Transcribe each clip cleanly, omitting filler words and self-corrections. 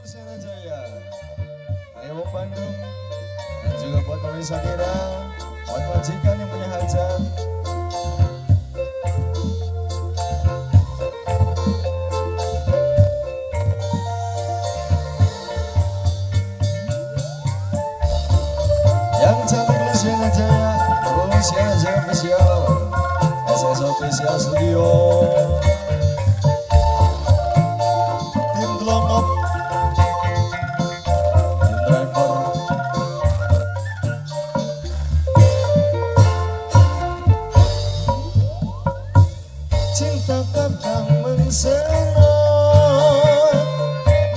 Persena Jaya, ayo Bandung, dan juga buat Mami Sakira, buat majikan yang punya hajat. Yang cantik Luciana Jaya, Luciana Jaya Official, SS Official Studio. Cinta kadang mengsengat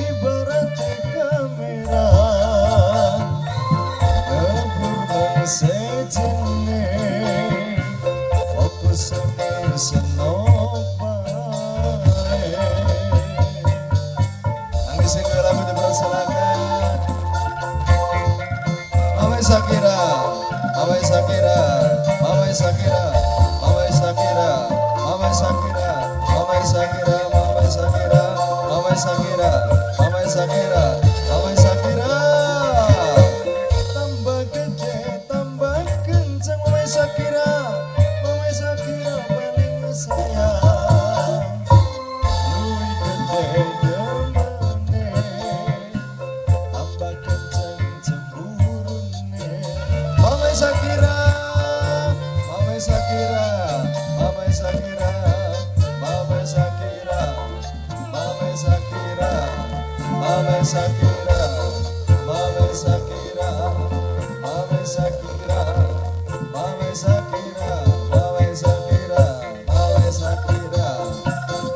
ibarat kamera keburu sejenis fokus sampai senopai. Nangis ini lagu dipersilakan Mama Sakira, Mama Sakira, Mama Sakira, Mama Sakira, Mama Sakira, Mama Sakira, Mama Sakira, Mama Sakira, Mama Sakira, Mama Sakira. Tambah gede, tambah kencang Mama Sakira, Mama Sakira paling sayang. Luwih gede demene, tambah kencang cemburune. Mama Sakira, Mama Sakira, Mama Sakira, Mama Sakira, Mama Sakira, Mama Sakira, Mama Sakira, Mama Sakira, Mama Sakira, Mama Sakira, Mama Sakira,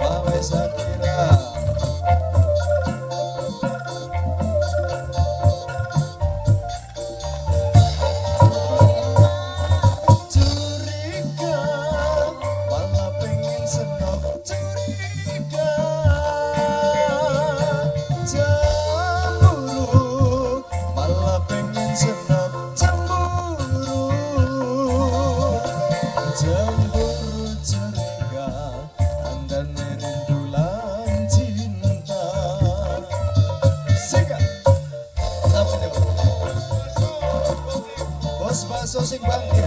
Mama Sakira. Curiga, malah pengen senok. Curiga, cemburu, malah pengen senok. Cemburu, cemburu, curiga, anda nerindulan cinta. Sika, apa nih? Bos baso sing bangkir,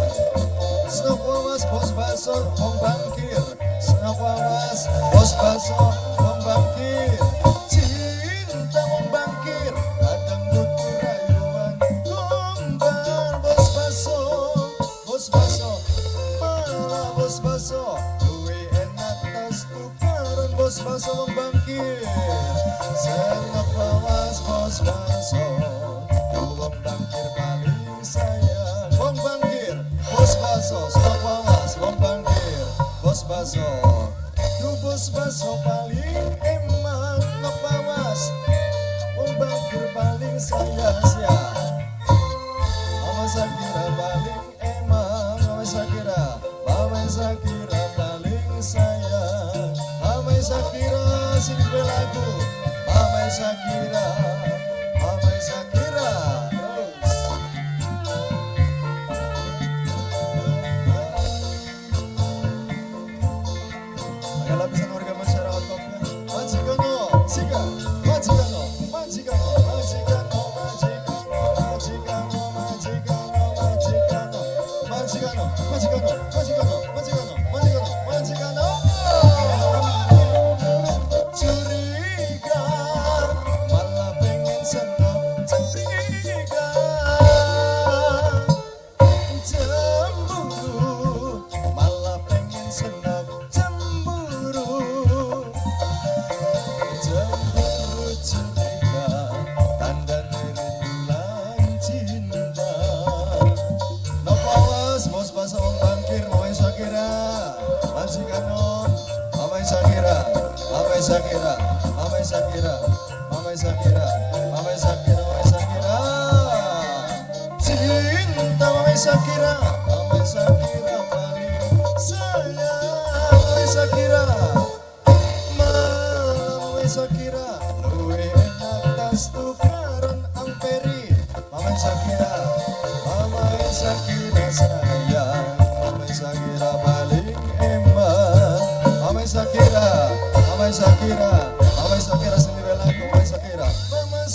senok wawas bos baso wong bangkir, senok wawas bos baso wong bangkir. Cinta wong bangkir, kadang butuh rayuan gombal. Bos baso, malah bos baso, duwe enak tas tukaran. Bos baso wong bangkir, senok wawas bos baso, wong bangkir paling sayang. Wong bangkir, bos baso, senok wawas wong bangkir, bos baso. Du bos baso paling emang nok wawas, wong bangkir paling sayang. Mama Sakira paling emang, Mama Sakira, Mama Sakira paling sayang. Mama Sakira sing lagu, Mama Sakira, Mama Sakira. Ada lapisan warga masyarakat topnya. Majikano, Sika, Majikano, Majikano, Majikano, Majikano, Majikano, Majikano, Majikano, Majikano, Majikano, Majikano, Majikano, Majikano, Majikano. Curiga, malah pengen senok. Curiga, cemburu, malah pengen senok. Cemburu, cemburu, curiga, tanda nerindulan cinta. Nopawas, bos baso wong bangkir, Mama Sakira, Majikano, Mama Sakira, Mama Sakira, Mama Sakira, Mama Sakira, Mama Sakira, Mama Sakira. Cinta Mama Sakira, Mama Sakira paling sayang. Mama Sakira, Mama Sakira, luwe enak tas tukaran amperi. Mama Sakira, Mama Sakira sayang. Mama Sakira paling emang. Mama Sakira, Mama Sakira, Mama Sakira sendiri lagu Mama Sakira. Mama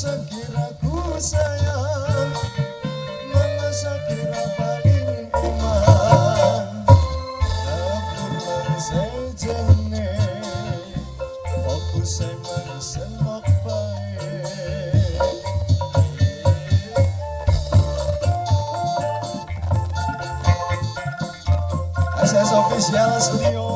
Official Studio.